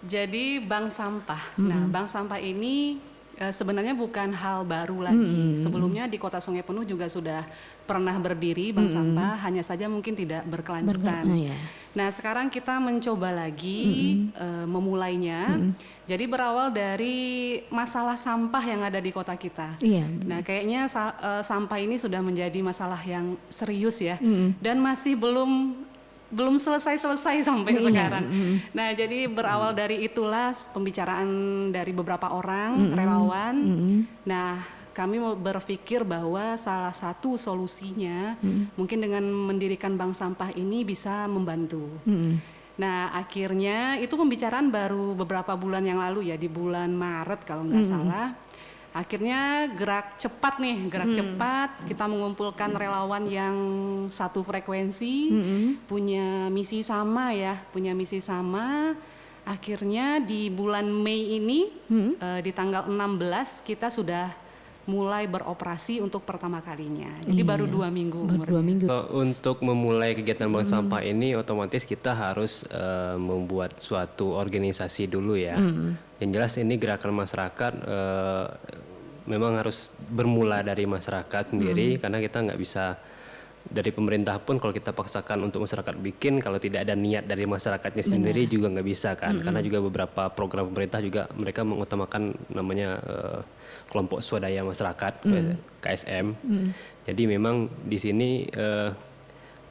Jadi bank sampah. Nah, bank sampah ini sebenarnya bukan hal baru lagi. Sebelumnya di Kota Sungai Penuh juga sudah pernah berdiri bank sampah, hanya saja mungkin tidak berkelanjutan. Ya. Nah, sekarang kita mencoba lagi memulainya. Jadi berawal dari masalah sampah yang ada di kota kita. Iya. Nah, kayaknya sampah ini sudah menjadi masalah yang serius ya, dan masih belum selesai sampai sekarang. Nah, jadi berawal dari itulah pembicaraan dari beberapa orang relawan. Nah, kami mau berpikir bahwa salah satu solusinya mungkin dengan mendirikan bank sampah ini bisa membantu. Nah, akhirnya itu pembicaraan baru beberapa bulan yang lalu ya, di bulan Maret kalau nggak salah. Akhirnya gerak cepat, kita mengumpulkan relawan yang satu frekuensi, punya misi sama. Akhirnya di bulan Mei ini, di tanggal 16 kita sudah mulai beroperasi untuk pertama kalinya. Jadi baru 2 minggu. Untuk memulai kegiatan bank sampah ini otomatis kita harus membuat suatu organisasi dulu ya. Yang jelas ini gerakan masyarakat memang harus bermula dari masyarakat sendiri, karena kita nggak bisa dari pemerintah pun kalau kita paksakan untuk masyarakat bikin, kalau tidak ada niat dari masyarakatnya sendiri juga nggak bisa kan. Karena juga beberapa program pemerintah juga mereka mengutamakan namanya kelompok swadaya masyarakat, KSM. Jadi memang di sini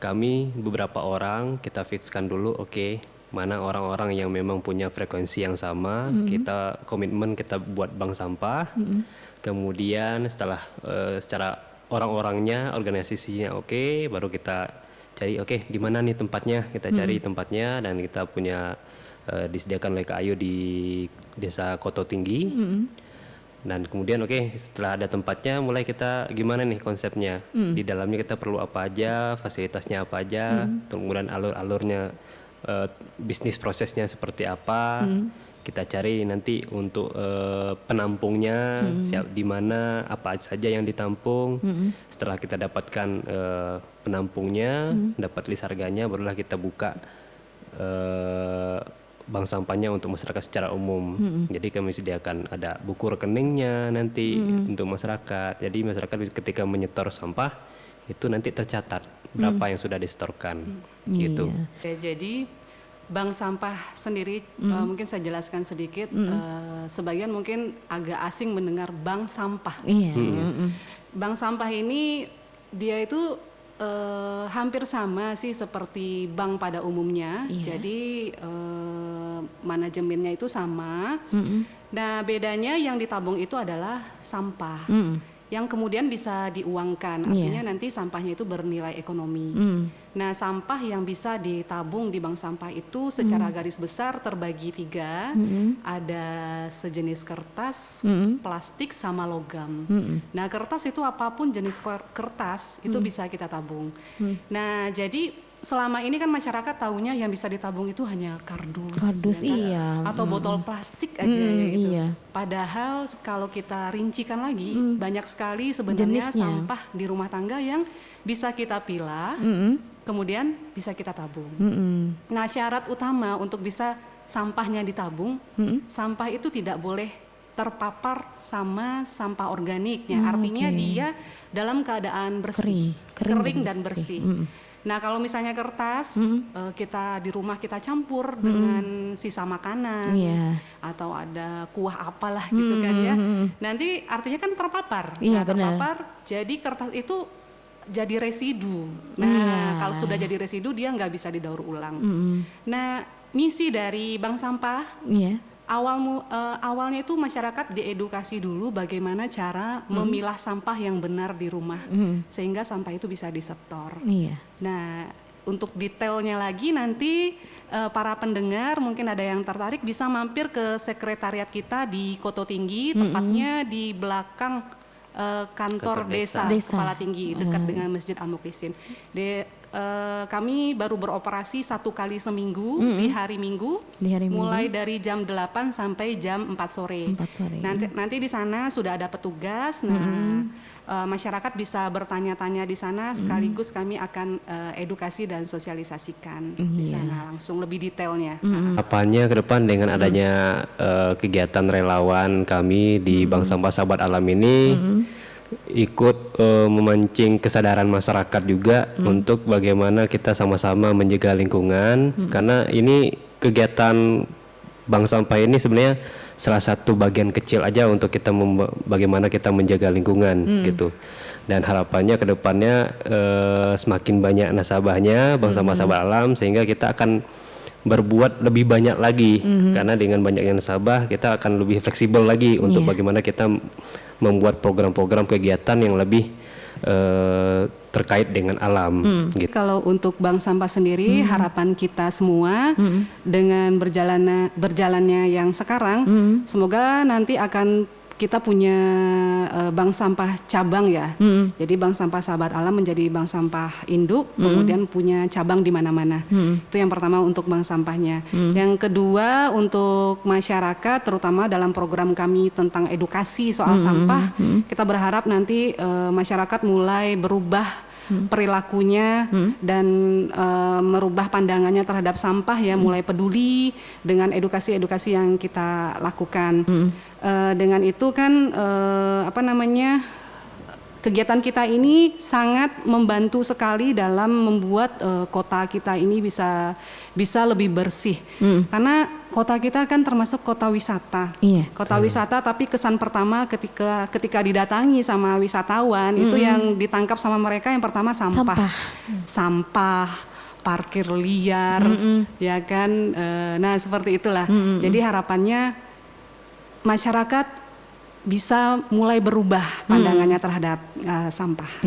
kami beberapa orang kita fixkan dulu, mana orang-orang yang memang punya frekuensi yang sama, kita komitmen kita buat bank sampah. Kemudian setelah secara orang-orangnya, organisasinya baru kita cari di mana nih tempatnya, kita cari tempatnya, dan kita punya disediakan oleh KAYU di Desa Koto Tinggi. Dan kemudian setelah ada tempatnya, mulai kita gimana nih konsepnya, di dalamnya kita perlu apa aja, fasilitasnya apa aja, kemudian alur-alurnya, bisnis prosesnya seperti apa. Kita cari nanti untuk penampungnya, siap di mana, apa saja yang ditampung. Setelah kita dapatkan penampungnya, dapat list harganya, barulah kita buka bank sampahnya untuk masyarakat secara umum. Jadi kami sediakan ada buku rekeningnya nanti untuk masyarakat. Jadi masyarakat ketika menyetor sampah itu nanti tercatat berapa yang sudah disetorkan, gitu. Oke, jadi bank sampah sendiri mungkin saya jelaskan sedikit. Sebagian mungkin agak asing mendengar bank sampah. Bank sampah ini dia itu hampir sama sih seperti bank pada umumnya. Jadi manajemennya itu sama. Nah, bedanya yang ditabung itu adalah sampah. Yang kemudian bisa diuangkan, artinya nanti sampahnya itu bernilai ekonomi. Nah, sampah yang bisa ditabung di bank sampah itu secara garis besar terbagi 3, ada sejenis kertas, plastik, sama logam. Nah, kertas itu apapun jenis kertas itu bisa kita tabung. Nah, jadi selama ini kan masyarakat tahunya yang bisa ditabung itu hanya kardus ya, atau botol plastik aja gitu. Padahal kalau kita rincikan lagi, banyak sekali sebenarnya sampah di rumah tangga yang bisa kita pilah, kemudian bisa kita tabung. Nah, syarat utama untuk bisa sampahnya ditabung, sampah itu tidak boleh terpapar sama sampah organiknya, artinya dia dalam keadaan bersih, kering dan bersih. Nah, kalau misalnya kertas, kita di rumah kita campur dengan sisa makanan, atau ada kuah apalah gitu kan ya, nanti artinya kan terpapar. Terpapar, jadi kertas itu jadi residu. Nah, kalau sudah jadi residu dia nggak bisa didaur ulang. Nah, misi dari bank sampah, awalnya itu masyarakat diedukasi dulu bagaimana cara memilah sampah yang benar di rumah, sehingga sampah itu bisa disetor. Nah, untuk detailnya lagi nanti para pendengar mungkin ada yang tertarik bisa mampir ke sekretariat kita di Koto Tinggi, tepatnya di belakang kantor desa Kepala Tinggi, dekat dengan Masjid Al Mukhlisin. kami baru beroperasi 1 kali seminggu di hari Minggu, mulai dari jam 8 sampai jam 4 sore. Nanti di sana sudah ada petugas. Masyarakat bisa bertanya-tanya di sana, sekaligus kami akan edukasi dan sosialisasikan di sana langsung lebih detailnya. Apanya ke depan dengan adanya kegiatan relawan kami di Bank Sampah Sahabat Alam ini ikut memancing kesadaran masyarakat juga untuk bagaimana kita sama-sama menjaga lingkungan, karena ini kegiatan bank sampah ini sebenarnya salah satu bagian kecil aja untuk kita bagaimana kita menjaga lingkungan gitu. Dan harapannya ke depannya semakin banyak nasabahnya Bank Sampah Sahabat Alam, sehingga kita akan berbuat lebih banyak lagi, karena dengan banyaknya nasabah kita akan lebih fleksibel lagi untuk bagaimana kita membuat program-program kegiatan yang lebih terkait dengan alam. Gitu. Kalau untuk Bank Sampah sendiri, harapan kita semua dengan berjalannya yang sekarang, semoga nanti akan kita punya bank sampah cabang ya. Jadi Bank Sampah Sahabat Alam menjadi bank sampah induk, kemudian punya cabang di mana-mana. Itu yang pertama untuk bank sampahnya. Yang kedua untuk masyarakat, terutama dalam program kami tentang edukasi soal sampah, kita berharap nanti masyarakat mulai berubah perilakunya dan merubah pandangannya terhadap sampah ya, mulai peduli dengan edukasi-edukasi yang kita lakukan. Dengan itu kan kegiatan kita ini sangat membantu sekali dalam membuat kota kita ini bisa lebih bersih. Karena kota kita kan termasuk kota wisata. Kota wisata, tapi kesan pertama ketika didatangi sama wisatawan itu yang ditangkap sama mereka yang pertama sampah, parkir liar, ya kan. Nah, seperti itulah. Jadi harapannya masyarakat bisa mulai berubah pandangannya terhadap sampah.